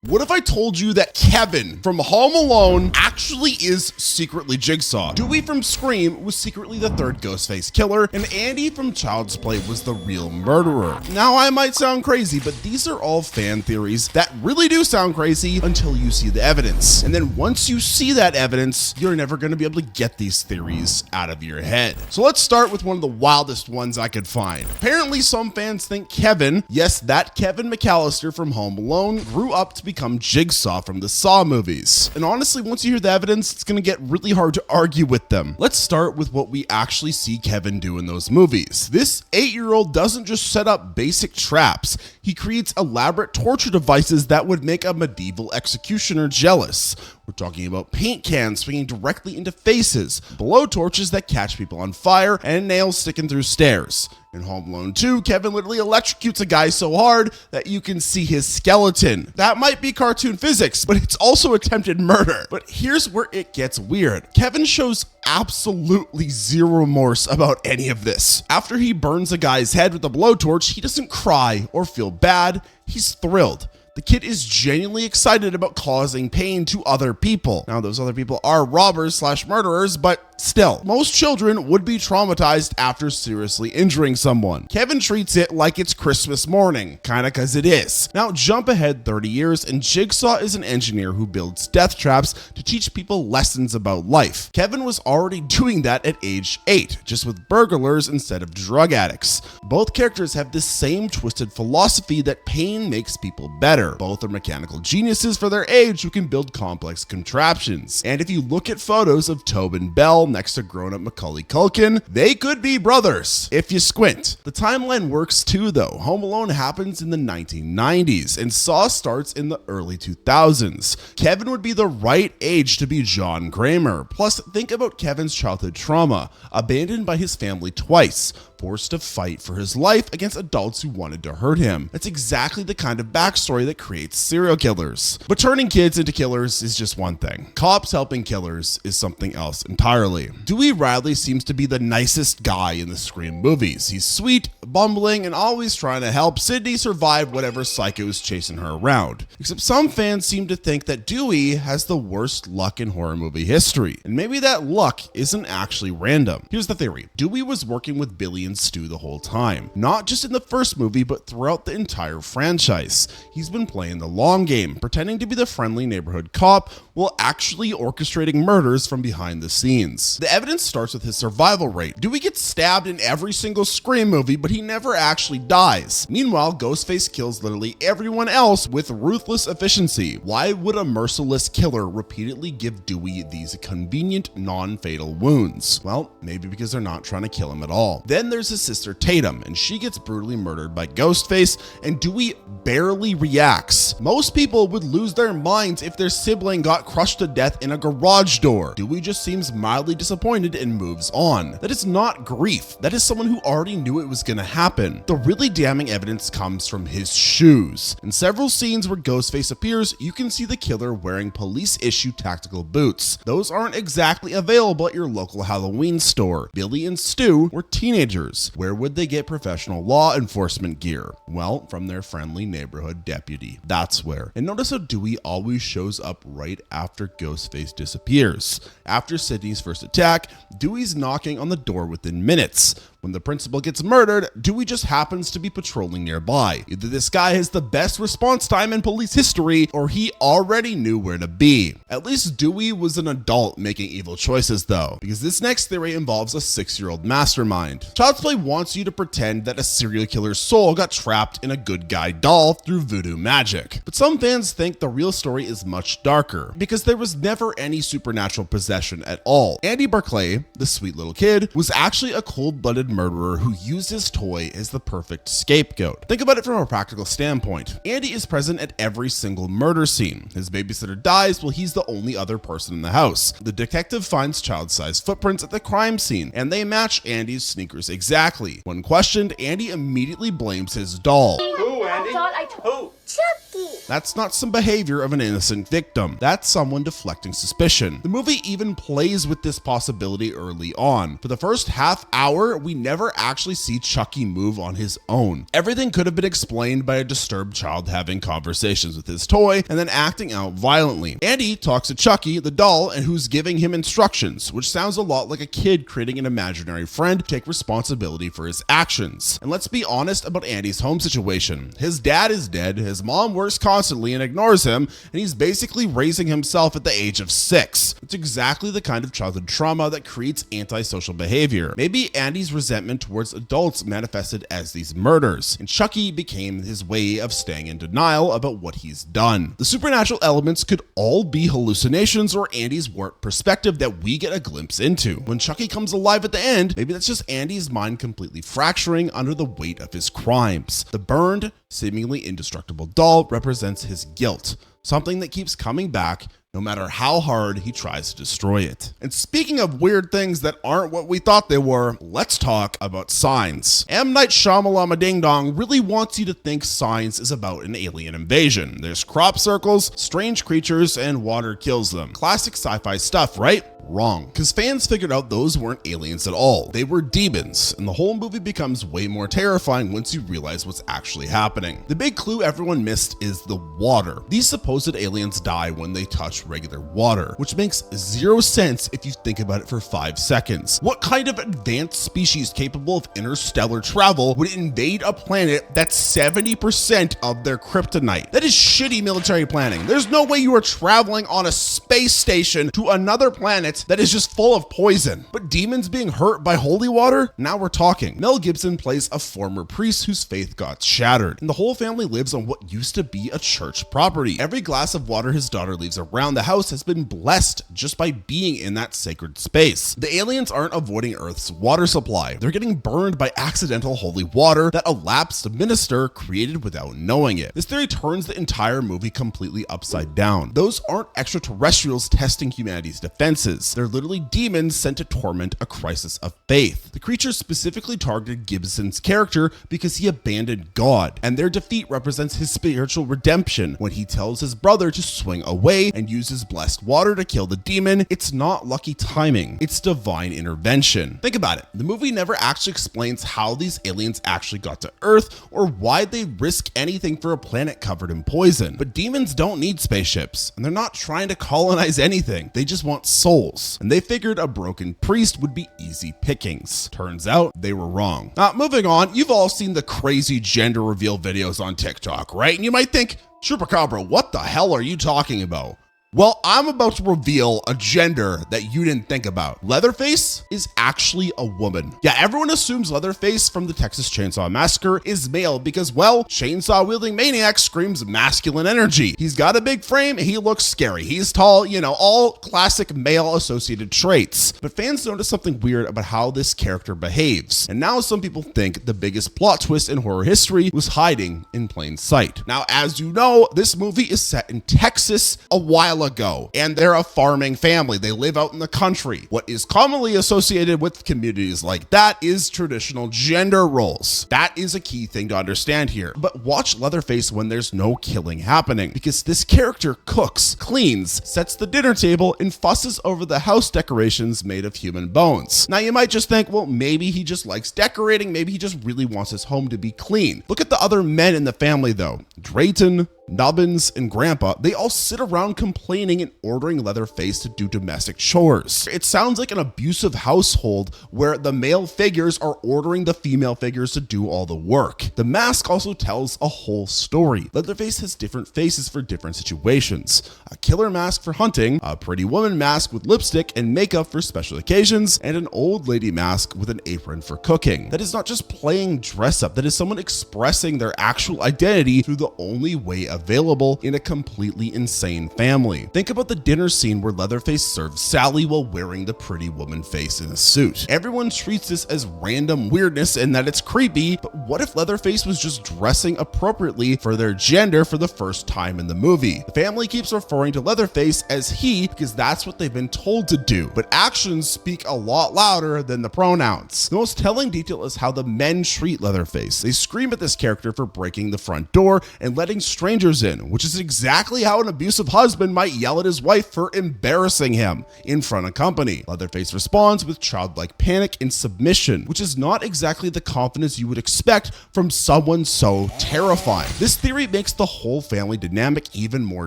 What if I told you that Kevin from Home Alone actually is secretly Jigsaw? Dewey from Scream was secretly the third Ghostface killer, and Andy from Child's Play was the real murderer. Now, I might sound crazy, but these are all fan theories that really do sound crazy until you see the evidence. And then once you see that evidence, you're never going to be able to get these theories out of your head. So let's start with one of the wildest ones I could find. Apparently, some fans think Kevin, yes, that Kevin McCallister from Home Alone, grew up to become Jigsaw from the Saw movies. And honestly, once you hear the evidence, it's going to get really hard to argue with them. Let's start with what we actually see Kevin do in those movies. This 8-year-old doesn't just set up basic traps. He creates elaborate torture devices that would make a medieval executioner jealous. We're talking about paint cans swinging directly into faces, blowtorches that catch people on fire, and nails sticking through stairs. In Home Alone 2, Kevin literally electrocutes a guy so hard that you can see his skeleton. That might be cartoon physics, but it's also attempted murder. But here's where it gets weird. Kevin shows absolutely zero remorse about any of this. After he burns a guy's head with a blowtorch, he doesn't cry or feel bad. He's thrilled. The kid is genuinely excited about causing pain to other people. Now, those other people are robbers/murderers, but still, most children would be traumatized after seriously injuring someone. Kevin treats it like it's Christmas morning, kinda cause it is. Now, jump ahead 30 years, and Jigsaw is an engineer who builds death traps to teach people lessons about life. Kevin was already doing that at age 8, just with burglars instead of drug addicts. Both characters have the same twisted philosophy that pain makes people better. Both are mechanical geniuses for their age who can build complex contraptions. And if you look at photos of Tobin Bell next to grown-up Macaulay Culkin, they could be brothers, if you squint. The timeline works too, though. Home Alone happens in the 1990s, and Saw starts in the early 2000s. Kevin would be the right age to be John Kramer. Plus, think about Kevin's childhood trauma, abandoned by his family twice, forced to fight for his life against adults who wanted to hurt him. That's exactly the kind of backstory that creates serial killers. But turning kids into killers is just one thing. Cops helping killers is something else entirely. Dewey Riley seems to be the nicest guy in the Scream movies. He's sweet, bumbling, and always trying to help Sydney survive whatever psycho is chasing her around. Except some fans seem to think that Dewey has the worst luck in horror movie history. And maybe that luck isn't actually random. Here's the theory. Dewey was working with Billy and Stu the whole time. Not just in the first movie, but throughout the entire franchise. He's been playing the long game, pretending to be the friendly neighborhood cop while actually orchestrating murders from behind the scenes. The evidence starts with his survival rate. Dewey gets stabbed in every single Scream movie, but he never actually dies. Meanwhile, Ghostface kills literally everyone else with ruthless efficiency. Why would a merciless killer repeatedly give Dewey these convenient, non-fatal wounds? Well, maybe because they're not trying to kill him at all. Then there's his sister Tatum, and she gets brutally murdered by Ghostface, and Dewey barely reacts. Most people would lose their minds if their sibling got crushed to death in a garage door. Dewey just seems mildly disappointed and moves on. That is not grief. That is someone who already knew it was gonna happen. The really damning evidence comes from his shoes. In several scenes where Ghostface appears, you can see the killer wearing police-issue tactical boots. Those aren't exactly available at your local Halloween store. Billy and Stu were teenagers. Where would they get professional law enforcement gear? Well, from their friendly neighborhood deputy. That's where. And notice how Dewey always shows up right after Ghostface disappears. After Sydney's first attack, Dewey's knocking on the door within minutes. When the principal gets murdered, Dewey just happens to be patrolling nearby. Either this guy has the best response time in police history, or he already knew where to be. At least Dewey was an adult making evil choices though, because this next theory involves a 6-year-old mastermind. Child's Play wants you to pretend that a serial killer's soul got trapped in a good guy doll through voodoo magic. But some fans think the real story is much darker, because there was never any supernatural possession at all. Andy Barclay, the sweet little kid, was actually a cold-blooded murderer who used his toy as the perfect scapegoat. Think about it from a practical standpoint. Andy is present at every single murder scene. His babysitter dies while he's the only other person in the house. The detective finds child-sized footprints at the crime scene, and they match Andy's sneakers exactly. When questioned, Andy immediately blames his doll. Who, Andy? Who? Chucky. That's not some behavior of an innocent victim. That's someone deflecting suspicion. The movie even plays with this possibility early on. For the first half hour, we never actually see Chucky move on his own. Everything could have been explained by a disturbed child having conversations with his toy and then acting out violently. Andy talks to Chucky, the doll, and who's giving him instructions, which sounds a lot like a kid creating an imaginary friend to take responsibility for his actions. And let's be honest about Andy's home situation. His dad is dead, his mom works constantly and ignores him, and he's basically raising himself at the age of 6. It's exactly the kind of childhood trauma that creates antisocial behavior. Maybe Andy's resentment towards adults manifested as these murders, and Chucky became his way of staying in denial about what he's done. The supernatural elements could all be hallucinations or Andy's warped perspective that we get a glimpse into. When Chucky comes alive at the end, maybe that's just Andy's mind completely fracturing under the weight of his crimes. The burned, seemingly indestructible doll represents his guilt, something that keeps coming back no matter how hard he tries to destroy it. And speaking of weird things that aren't what we thought they were, let's talk about Signs. M. Night Shyamalan Ding Dong really wants you to think Signs is about an alien invasion. There's crop circles, strange creatures, and water kills them. Classic sci-fi stuff, right? Wrong, because fans figured out those weren't aliens at all. They were demons, and the whole movie becomes way more terrifying once you realize what's actually happening. The big clue everyone missed is the water. These supposed aliens die when they touch regular water, which makes zero sense if you think about it for 5 seconds. What kind of advanced species capable of interstellar travel would invade a planet that's 70% of their kryptonite? That is shitty military planning. There's no way you are traveling on a space station to another planet that is just full of poison. But demons being hurt by holy water? Now we're talking. Mel Gibson plays a former priest whose faith got shattered, and the whole family lives on what used to be a church property. Every glass of water his daughter leaves around the house has been blessed just by being in that sacred space. The aliens aren't avoiding Earth's water supply. They're getting burned by accidental holy water that a lapsed minister created without knowing it. This theory turns the entire movie completely upside down. Those aren't extraterrestrials testing humanity's defenses. They're literally demons sent to torment a crisis of faith. The creatures specifically targeted Gibson's character because he abandoned God, and their defeat represents his spiritual redemption when he tells his brother to swing away and uses blessed water to kill the demon. It's not lucky timing, it's divine intervention. Think about it. The movie never actually explains how these aliens actually got to Earth or why they risk anything for a planet covered in poison. But demons don't need spaceships, and they're not trying to colonize anything. They just want souls. And they figured a broken priest would be easy pickings. Turns out they were wrong. Now, moving on, you've all seen the crazy gender reveal videos on TikTok, right? And you might think, Chupacabro, what the hell are you talking about? Well, I'm about to reveal a gender that you didn't think about. Leatherface is actually a woman. Yeah, everyone assumes Leatherface from the Texas Chainsaw Massacre is male because, well, chainsaw-wielding maniac screams masculine energy. He's got a big frame, he looks scary. He's tall, all classic male-associated traits. But fans noticed something weird about how this character behaves. And now some people think the biggest plot twist in horror history was hiding in plain sight. Now, as you know, this movie is set in Texas a while ago, and they're a farming family. They live out in the country. What is commonly associated with communities like that is traditional gender roles. That is a key thing to understand here. But watch Leatherface when there's no killing happening, because this character cooks, cleans, sets the dinner table, and fusses over the house decorations made of human bones. Now you might just think, well, maybe he just likes decorating, maybe he just really wants his home to be clean. Look at the other men in the family though. Drayton, Nubbins, and Grandpa, they all sit around complaining and ordering Leatherface to do domestic chores. It sounds like an abusive household where the male figures are ordering the female figures to do all the work. The mask also tells a whole story. Leatherface has different faces for different situations. A killer mask for hunting, a pretty woman mask with lipstick and makeup for special occasions, and an old lady mask with an apron for cooking. That is not just playing dress up, that is someone expressing their actual identity through the only way of available in a completely insane family. Think about the dinner scene where Leatherface serves Sally while wearing the pretty woman face in a suit. Everyone treats this as random weirdness and that it's creepy, but what if Leatherface was just dressing appropriately for their gender for the first time in the movie? The family keeps referring to Leatherface as he because that's what they've been told to do, but actions speak a lot louder than the pronouns. The most telling detail is how the men treat Leatherface. They scream at this character for breaking the front door and letting strangers in, which is exactly how an abusive husband might yell at his wife for embarrassing him in front of company. Leatherface responds with childlike panic and submission, which is not exactly the confidence you would expect from someone so terrifying. This theory makes the whole family dynamic even more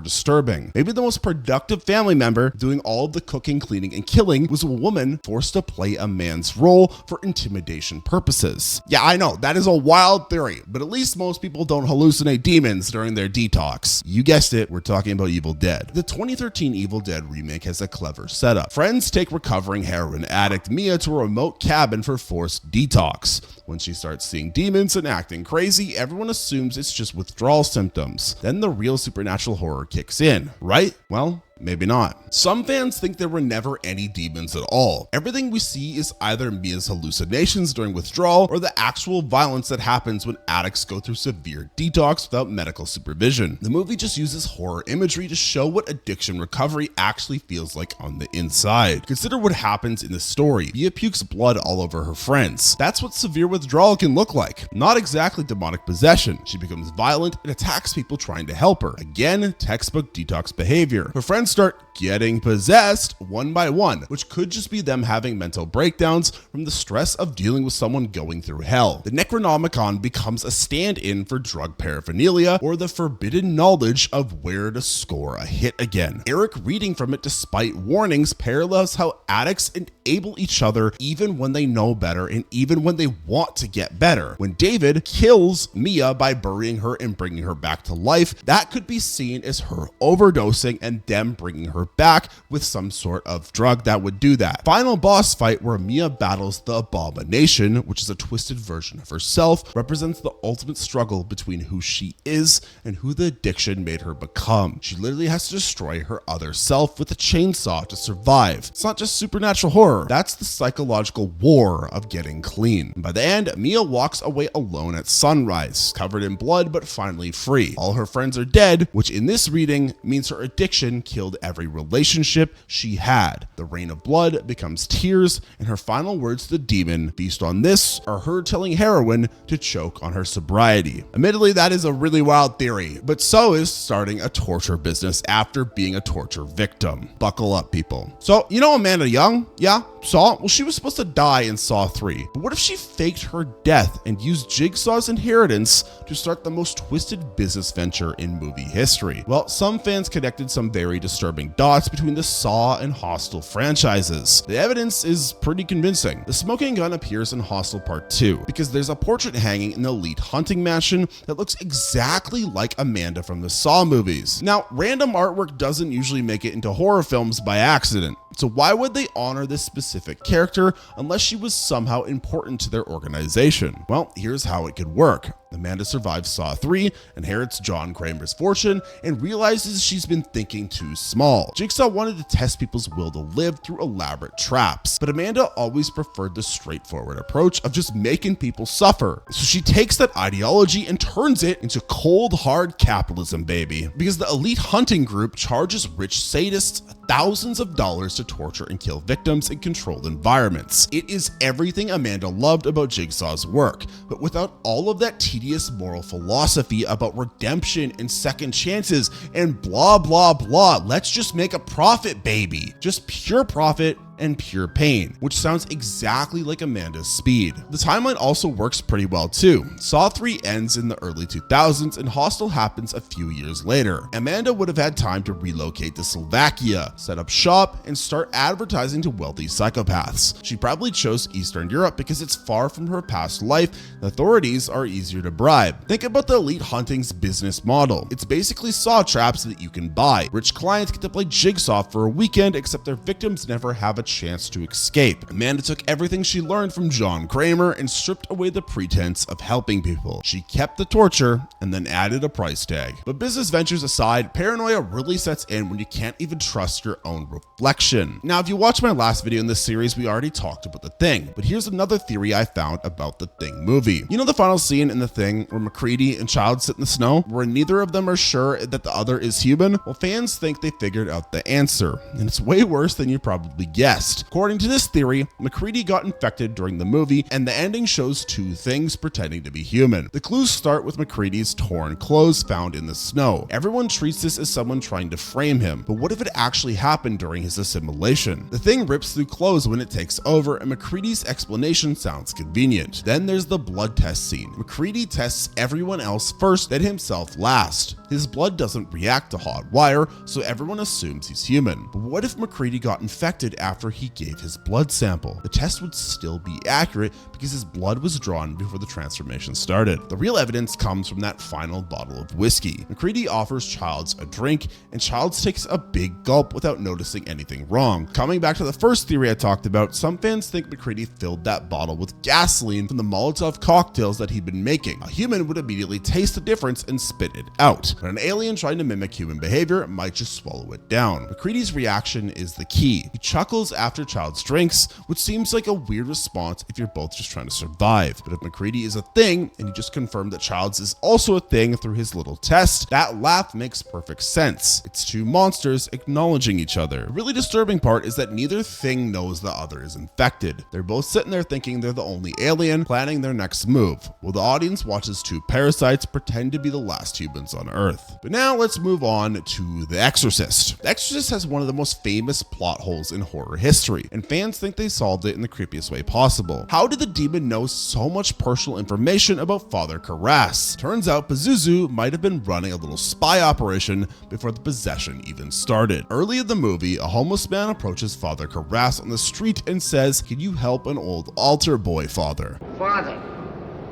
disturbing. Maybe the most productive family member doing all of the cooking, cleaning, and killing was a woman forced to play a man's role for intimidation purposes. Yeah, I know, that is a wild theory, but at least most people don't hallucinate demons during their detox. You guessed it, we're talking about Evil Dead. The 2013 Evil Dead remake has a clever setup. Friends take recovering heroin addict Mia to a remote cabin for forced detox. When she starts seeing demons and acting crazy, everyone assumes it's just withdrawal symptoms. Then the real supernatural horror kicks in, right? Well, maybe not. Some fans think there were never any demons at all. Everything we see is either Mia's hallucinations during withdrawal or the actual violence that happens when addicts go through severe detox without medical supervision. The movie just uses horror imagery to show what addiction recovery actually feels like on the inside. Consider what happens in the story. Mia pukes blood all over her friends. That's what severe withdrawal can look like. Not exactly demonic possession. She becomes violent and attacks people trying to help her. Again, textbook detox behavior. Her friends start getting possessed one by one, which could just be them having mental breakdowns from the stress of dealing with someone going through hell. The Necronomicon becomes a stand-in for drug paraphernalia or the forbidden knowledge of where to score a hit again. Eric reading from it despite warnings parallels how addicts enable each other even when they know better and even when they want to get better. When David kills Mia by burying her and bringing her back to life, that could be seen as her overdosing and them bringing her back with some sort of drug that would do that. Final boss fight where Mia battles the Abomination, which is a twisted version of herself, represents the ultimate struggle between who she is and who the addiction made her become. She literally has to destroy her other self with a chainsaw to survive. It's not just supernatural horror, that's the psychological war of getting clean. And by the end, Mia walks away alone at sunrise, covered in blood but finally free. All her friends are dead, which in this reading means her addiction killed every relationship she had. The rain of blood becomes tears, and her final words to the demon, "Feast on this," are her telling heroin to choke on her sobriety. Admittedly, that is a really wild theory, but so is starting a torture business after being a torture victim. Buckle up, people. So, you know Amanda Young? Yeah? Saw? Well, she was supposed to die in Saw 3, but what if she faked her death and used Jigsaw's inheritance to start the most twisted business venture in movie history? Well, some fans connected some very disturbing dots between the Saw and Hostel franchises. The evidence is pretty convincing. The smoking gun appears in Hostel Part 2 because there's a portrait hanging in the elite hunting mansion that looks exactly like Amanda from the Saw movies. Now, random artwork doesn't usually make it into horror films by accident. So why would they honor this specific character unless she was somehow important to their organization? Well, here's how it could work. Amanda survives Saw 3, inherits John Kramer's fortune, and realizes she's been thinking too small. Jigsaw wanted to test people's will to live through elaborate traps, but Amanda always preferred the straightforward approach of just making people suffer. So she takes that ideology and turns it into cold, hard capitalism, baby. Because the elite hunting group charges rich sadists thousands of dollars to torture and kill victims in controlled environments. It is everything Amanda loved about Jigsaw's work, but without all of that tedious moral philosophy about redemption and second chances and blah, blah, blah. Let's just make a profit, baby. Just pure profit and pure pain, which sounds exactly like Amanda's speed. The timeline also works pretty well too. Saw 3 ends in the early 2000s and Hostel happens a few years later. Amanda would have had time to relocate to Slovakia, set up shop, and start advertising to wealthy psychopaths. She probably chose Eastern Europe because it's far from her past life. The authorities are easier to bribe. Think about the elite hunting's business model. It's basically saw traps that you can buy. Rich clients get to play Jigsaw for a weekend, except their victims never have a chance to escape. Amanda took everything she learned from John Kramer and stripped away the pretense of helping people. She kept the torture and then added a price tag. But business ventures aside, paranoia really sets in when you can't even trust your own reflection. Now, if you watched my last video in this series, we already talked about The Thing, but here's another theory I found about The Thing movie. You know the final scene in The Thing where MacReady and Child sit in the snow, where neither of them are sure that the other is human? Well, fans think they figured out the answer, and it's way worse than you probably guessed. According to this theory, MacReady got infected during the movie, and the ending shows two things pretending to be human. The clues start with MacReady's torn clothes found in the snow. Everyone treats this as someone trying to frame him, but what if it actually happened during his assimilation? The Thing rips through clothes when it takes over, and MacReady's explanation sounds convenient. Then there's the blood test scene. MacReady tests everyone else first, then himself last. His blood doesn't react to hot wire, so everyone assumes he's human. But what if MacReady got infected after he gave his blood sample? The test would still be accurate because his blood was drawn before the transformation started. The real evidence comes from that final bottle of whiskey. MacReady offers Childs a drink, and Childs takes a big gulp without noticing anything wrong. Coming back to the first theory I talked about, some fans think MacReady filled that bottle with gasoline from the Molotov cocktails that he'd been making. A human would immediately taste the difference and spit it out, but an alien trying to mimic human behavior might just swallow it down. MacReady's reaction is the key. He chuckles after Childs drinks, which seems like a weird response if you're both just trying to survive. But if MacReady is a thing, and he just confirmed that Childs is also a thing through his little test, that laugh makes perfect sense. It's two monsters acknowledging each other. The really disturbing part is that neither thing knows the other is infected. They're both sitting there thinking they're the only alien, planning their next move, while the audience watches two parasites pretend to be the last humans on Earth. But now let's move on to The Exorcist. The Exorcist has one of the most famous plot holes in horror history, and fans think they solved it in the creepiest way possible. How did the demon know so much personal information about Father Karras? Turns out Pazuzu might have been running a little spy operation before the possession even started. Early in the movie, a homeless man approaches Father Karras on the street and says, "Can you help an old altar boy, Father?" "Father,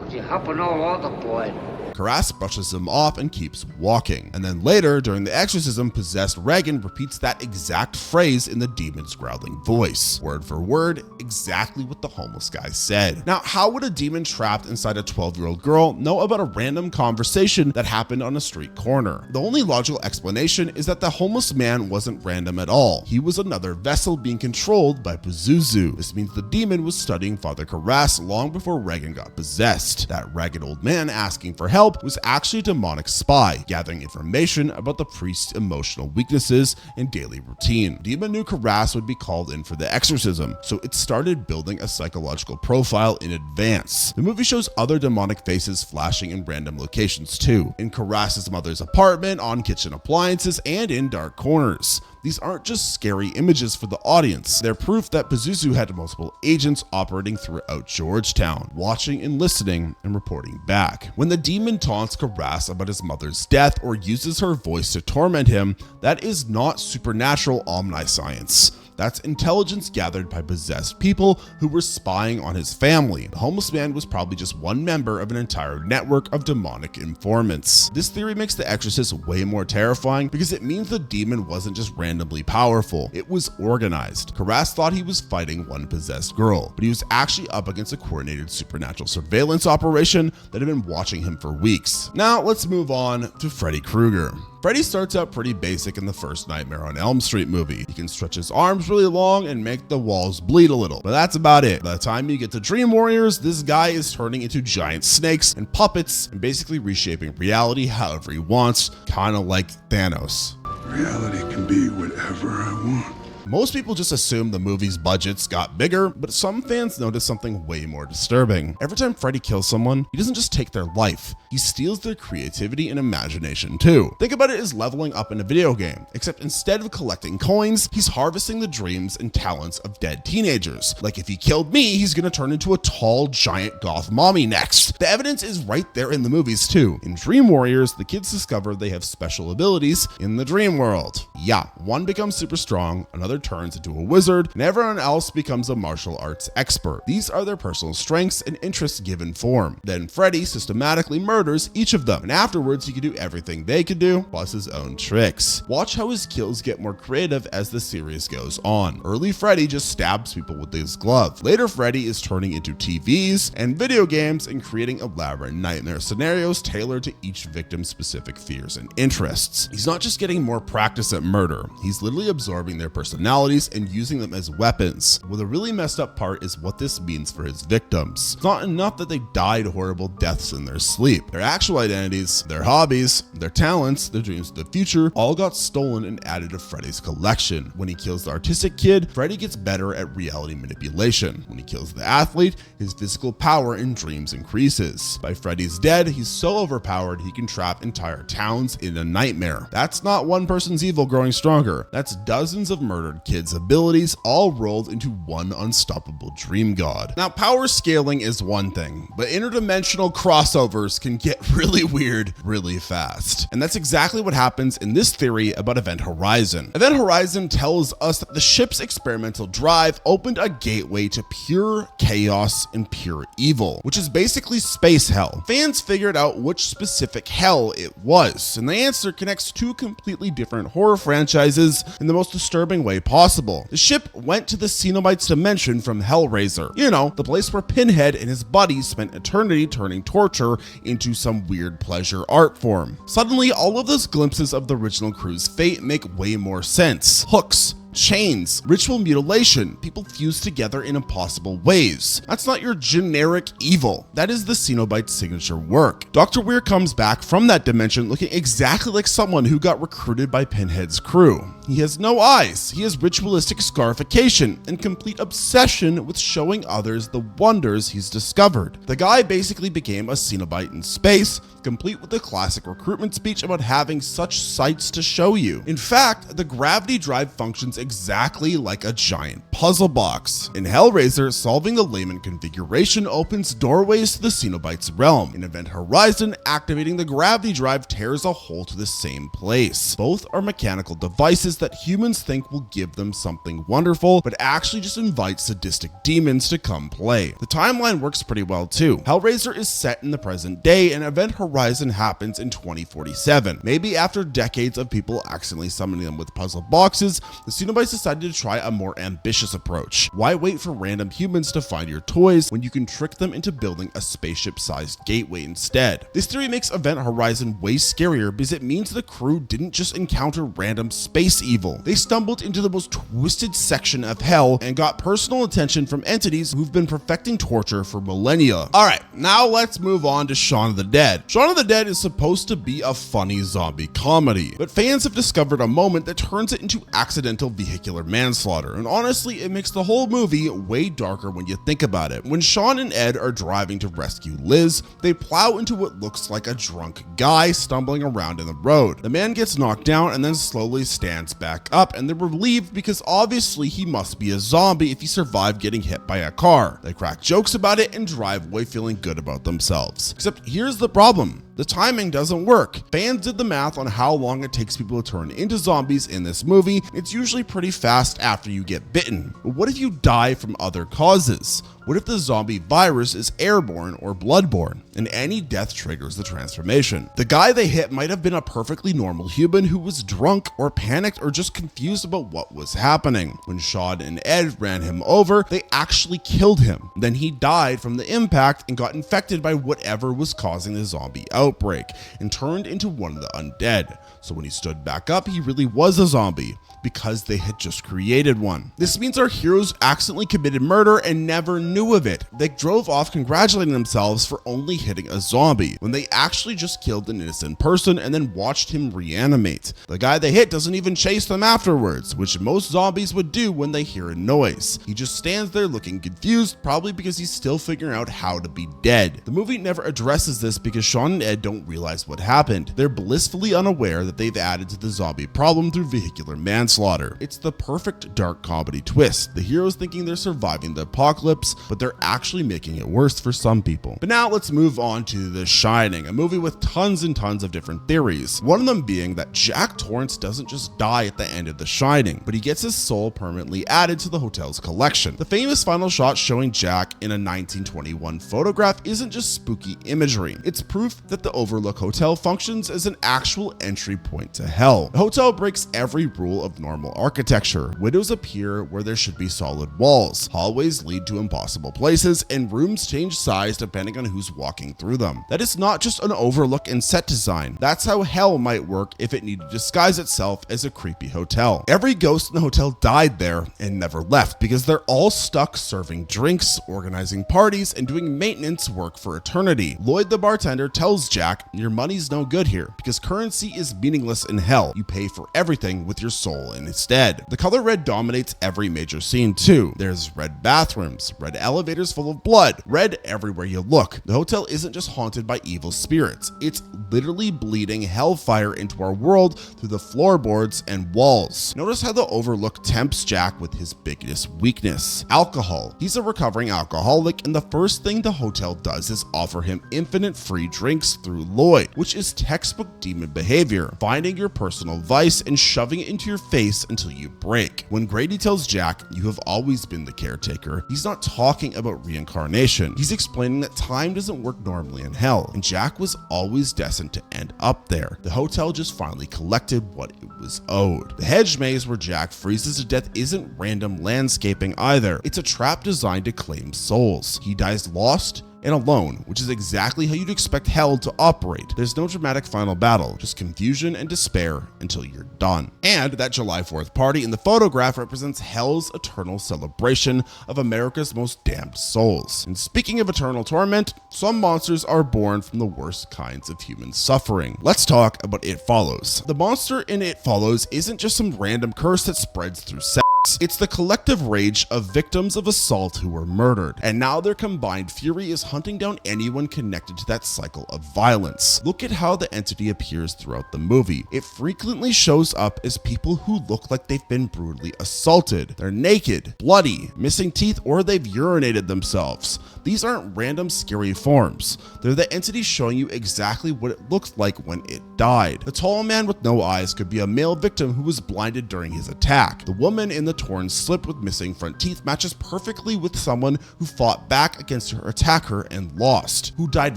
could you help an old altar boy?" Karras brushes him off and keeps walking. And then later, during the exorcism, possessed Regan repeats that exact phrase in the demon's growling voice. Word for word, exactly what the homeless guy said. Now, how would a demon trapped inside a 12-year-old girl know about a random conversation that happened on a street corner? The only logical explanation is that the homeless man wasn't random at all. He was another vessel being controlled by Pazuzu. This means the demon was studying Father Karras long before Regan got possessed. That ragged old man asking for help was actually a demonic spy, gathering information about the priest's emotional weaknesses and daily routine. Demon knew Karras would be called in for the exorcism, so it started building a psychological profile in advance. The movie shows other demonic faces flashing in random locations too, in Karras's mother's apartment, on kitchen appliances, and in dark corners. These aren't just scary images for the audience. They're proof that Pazuzu had multiple agents operating throughout Georgetown, watching and listening and reporting back. When the demon taunts Karras about his mother's death or uses her voice to torment him, that is not supernatural omniscience. That's intelligence gathered by possessed people who were spying on his family. The homeless man was probably just one member of an entire network of demonic informants. This theory makes The Exorcist way more terrifying because it means the demon wasn't just randomly powerful, it was organized. Karras thought he was fighting one possessed girl, but he was actually up against a coordinated supernatural surveillance operation that had been watching him for weeks. Now let's move on to Freddy Krueger. Freddy starts out pretty basic in the first Nightmare on Elm Street movie. He can stretch his arms really long and make the walls bleed a little, but that's about it. By the time you get to Dream Warriors, this guy is turning into giant snakes and puppets and basically reshaping reality however he wants, kind of like Thanos. Reality can be whatever I want. Most people just assume the movie's budgets got bigger, but some fans notice something way more disturbing. Every time Freddy kills someone, he doesn't just take their life, he steals their creativity and imagination too. Think about it as leveling up in a video game, except instead of collecting coins, he's harvesting the dreams and talents of dead teenagers. Like if he killed me, he's gonna turn into a tall, giant goth mommy next. The evidence is right there in the movies too. In Dream Warriors, the kids discover they have special abilities in the dream world. Yeah, one becomes super strong, another turns into a wizard, and everyone else becomes a martial arts expert. These are their personal strengths and interests given form. Then Freddy systematically murders each of them, and afterwards he can do everything they could do, plus his own tricks. Watch how his kills get more creative as the series goes on. Early Freddy just stabs people with his glove. Later Freddy is turning into TVs and video games and creating elaborate nightmare scenarios tailored to each victim's specific fears and interests. He's not just getting more practice at murder, he's literally absorbing their personalities and using them as weapons. Well, the really messed up part is what this means for his victims. It's not enough that they died horrible deaths in their sleep. Their actual identities, their hobbies, their talents, their dreams of the future all got stolen and added to Freddy's collection. When he kills the artistic kid, Freddy gets better at reality manipulation. When he kills the athlete, his physical power and dreams increases. By Freddy's dead, he's so overpowered he can trap entire towns in a nightmare. That's not one person's evil growing stronger. That's dozens of murdered kids' abilities all rolled into one unstoppable dream god. Now, power scaling is one thing, but interdimensional crossovers can get really weird really fast. And that's exactly what happens in this theory about Event Horizon. Event Horizon tells us that the ship's experimental drive opened a gateway to pure chaos and pure evil, which is basically space hell. Fans figured out which specific hell it was, and the answer connects two completely different horror franchises in the most disturbing way possible. The ship went to the Cenobites dimension from Hellraiser. You know, the place where Pinhead and his buddies spent eternity turning torture into some weird pleasure art form. Suddenly, all of those glimpses of the original crew's fate make way more sense. Hooks, chains, ritual mutilation, people fused together in impossible ways. That's not your generic evil. That is the Cenobite's signature work. Dr. Weir comes back from that dimension looking exactly like someone who got recruited by Pinhead's crew. He has no eyes. He has ritualistic scarification and complete obsession with showing others the wonders he's discovered. The guy basically became a Cenobite in space, complete with the classic recruitment speech about having such sights to show you. In fact, the gravity drive functions exactly like a giant puzzle box. In Hellraiser, solving the layman configuration opens doorways to the Cenobite's realm. In Event Horizon, activating the gravity drive tears a hole to the same place. Both are mechanical devices that humans think will give them something wonderful, but actually just invite sadistic demons to come play. The timeline works pretty well too. Hellraiser is set in the present day, and Event Horizon happens in 2047. Maybe after decades of people accidentally summoning them with puzzle boxes, the Cenobites decided to try a more ambitious approach. Why wait for random humans to find your toys when you can trick them into building a spaceship-sized gateway instead? This theory makes Event Horizon way scarier because it means the crew didn't just encounter random space evil. They stumbled into the most twisted section of hell and got personal attention from entities who've been perfecting torture for millennia. Alright, now let's move on to Shaun of the Dead. Shaun of the Dead is supposed to be a funny zombie comedy, but fans have discovered a moment that turns it into accidental vehicular manslaughter, and honestly, it makes the whole movie way darker when you think about it. When Shaun and Ed are driving to rescue Liz, they plow into what looks like a drunk guy stumbling around in the road. The man gets knocked down and then slowly stands back up, and they're relieved because obviously he must be a zombie if he survived getting hit by a car. They crack jokes about it and drive away feeling good about themselves. Except here's the problem. The timing doesn't work. Fans did the math on how long it takes people to turn into zombies in this movie. It's usually pretty fast after you get bitten. But what if you die from other causes? What if the zombie virus is airborne or bloodborne, and any death triggers the transformation? The guy they hit might have been a perfectly normal human who was drunk or panicked or just confused about what was happening. When Shaun and Ed ran him over, they actually killed him. Then he died from the impact and got infected by whatever was causing the zombie outbreak and turned into one of the undead. So when he stood back up, he really was a zombie, because they had just created one. This means our heroes accidentally committed murder and never knew of it. They drove off congratulating themselves for only hitting a zombie, when they actually just killed an innocent person and then watched him reanimate. The guy they hit doesn't even chase them afterwards, which most zombies would do when they hear a noise. He just stands there looking confused, probably because he's still figuring out how to be dead. The movie never addresses this because Shaun and Ed don't realize what happened. They're blissfully unaware that they've added to the zombie problem through vehicular manslaughter. manslaughter. It's the perfect dark comedy twist. The heroes thinking they're surviving the apocalypse, but they're actually making it worse for some people. But now let's move on to The Shining, a movie with tons and tons of different theories. One of them being that Jack Torrance doesn't just die at the end of The Shining, but he gets his soul permanently added to the hotel's collection. The famous final shot showing Jack in a 1921 photograph isn't just spooky imagery. It's proof that the Overlook Hotel functions as an actual entry point to hell. The hotel breaks every rule of normal architecture. Windows appear where there should be solid walls. Hallways lead to impossible places, and rooms change size depending on who's walking through them. That is not just an overlook in set design. That's how hell might work if it needed to disguise itself as a creepy hotel. Every ghost in the hotel died there and never left because they're all stuck serving drinks, organizing parties, and doing maintenance work for eternity. Lloyd the bartender tells Jack, "Your money's no good here because currency is meaningless in hell. You pay for everything with your soul instead." The color red dominates every major scene too. There's red bathrooms, red elevators full of blood, red everywhere you look. The hotel isn't just haunted by evil spirits. It's literally bleeding hellfire into our world through the floorboards and walls. Notice how the Overlook tempts Jack with his biggest weakness: alcohol. He's a recovering alcoholic, and the first thing the hotel does is offer him infinite free drinks through Lloyd, which is textbook demon behavior, finding your personal vice and shoving it into your face until you break. When Grady tells Jack, "You have always been the caretaker," he's not talking about reincarnation. He's explaining that time doesn't work normally in hell, and Jack was always destined to end up there. The hotel just finally collected what it was owed. The hedge maze where Jack freezes to death isn't random landscaping either. It's a trap designed to claim souls. He dies lost and alone, which is exactly how you'd expect hell to operate. There's no dramatic final battle, just confusion and despair until you're done. And that July 4th party in the photograph represents hell's eternal celebration of America's most damned souls. And speaking of eternal torment, some monsters are born from the worst kinds of human suffering. Let's talk about It Follows. The monster in It Follows isn't just some random curse that spreads through sex. It's the collective rage of victims of assault who were murdered, and now their combined fury is hunting down anyone connected to that cycle of violence. Look at how the entity appears throughout the movie. It frequently shows up as people who look like they've been brutally assaulted. They're naked, bloody, missing teeth, or they've urinated themselves. These aren't random scary forms. They're the entity showing you exactly what it looked like when it died. The tall man with no eyes could be a male victim who was blinded during his attack. The woman in the torn slip with missing front teeth matches perfectly with someone who fought back against her attacker and lost, who died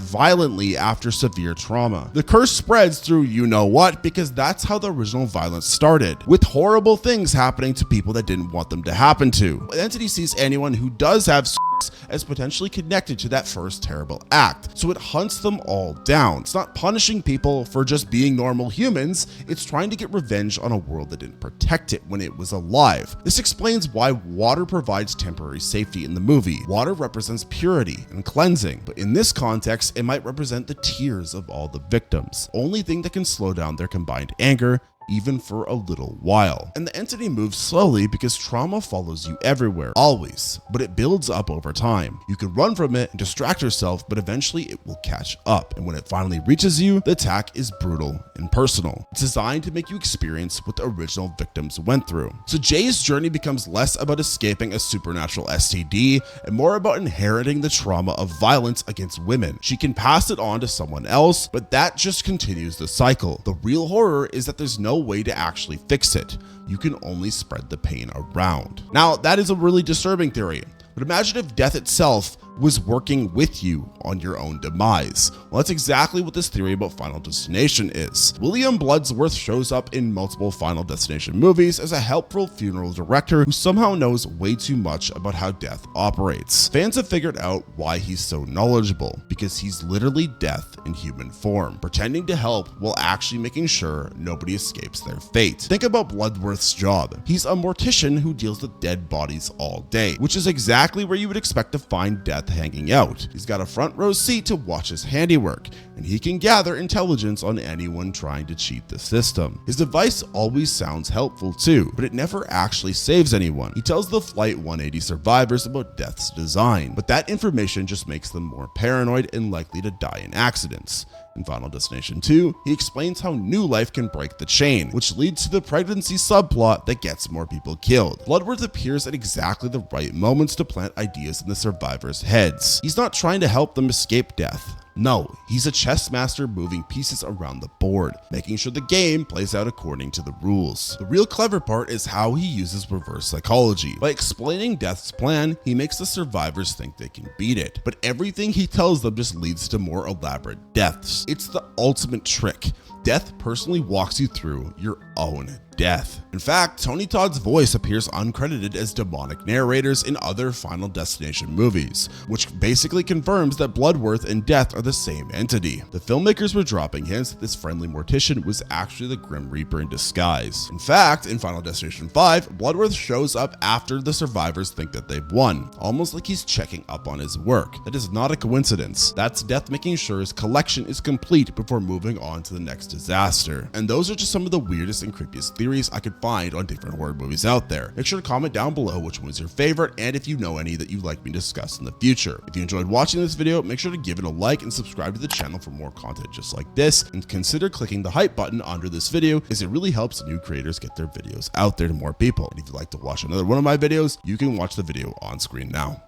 violently after severe trauma. The curse spreads through you know what because that's how the original violence started, with horrible things happening to people that didn't want them to happen to. The entity sees anyone who does have as potentially connected to that first terrible act, so it hunts them all down. It's not punishing people for just being normal humans, it's trying to get revenge on a world that didn't protect it when it was alive. This explains why water provides temporary safety in the movie. Water represents purity and cleansing, but in this context, it might represent the tears of all the victims, only thing that can slow down their combined anger, even for a little while. And the entity moves slowly because trauma follows you everywhere, always, but it builds up over time. You can run from it and distract yourself, but eventually it will catch up. And when it finally reaches you, the attack is brutal and personal. It's designed to make you experience what the original victims went through. So Jay's journey becomes less about escaping a supernatural STD and more about inheriting the trauma of violence against women. She can pass it on to someone else, but that just continues the cycle. The real horror is that there's no way to actually fix it. You can only spread the pain around. Now, that is a really disturbing theory, but imagine if death itself was working with you on your own demise. Well, that's exactly what this theory about Final Destination is. William Bludworth shows up in multiple Final Destination movies as a helpful funeral director who somehow knows way too much about how death operates. Fans have figured out why he's so knowledgeable, because he's literally death in human form, pretending to help while actually making sure nobody escapes their fate. Think about Bludworth's job. He's a mortician who deals with dead bodies all day, which is exactly where you would expect to find death hanging out. He's got a front row seat to watch his handiwork, and he can gather intelligence on anyone trying to cheat the system. His advice always sounds helpful too, but it never actually saves anyone. He tells the Flight 180 survivors about death's design, but that information just makes them more paranoid and likely to die in accidents. In Final Destination 2, he explains how new life can break the chain, which leads to the pregnancy subplot that gets more people killed. Bludworth appears at exactly the right moments to plant ideas in the survivors' heads. He's not trying to help them escape death. No, he's a chess master moving pieces around the board, making sure the game plays out according to the rules. The real clever part is how he uses reverse psychology. By explaining Death's plan, he makes the survivors think they can beat it, but everything he tells them just leads to more elaborate deaths. It's the ultimate trick. Death personally walks you through your own death. In fact, Tony Todd's voice appears uncredited as demonic narrators in other Final Destination movies, which basically confirms that Bludworth and Death are the same entity. The filmmakers were dropping hints that this friendly mortician was actually the Grim Reaper in disguise. In fact, in Final Destination 5, Bludworth shows up after the survivors think that they've won, almost like he's checking up on his work. That is not a coincidence. That's Death making sure his collection is complete before moving on to the next disaster. And those are just some of the weirdest and creepiest theories I could find on different horror movies out there. Make sure to comment down below which one is your favorite and if you know any that you'd like me to discuss in the future. If you enjoyed watching this video, make sure to give it a like and subscribe to the channel for more content just like this, and consider clicking the hype button under this video as it really helps new creators get their videos out there to more people. And if you'd like to watch another one of my videos, you can watch the video on screen now.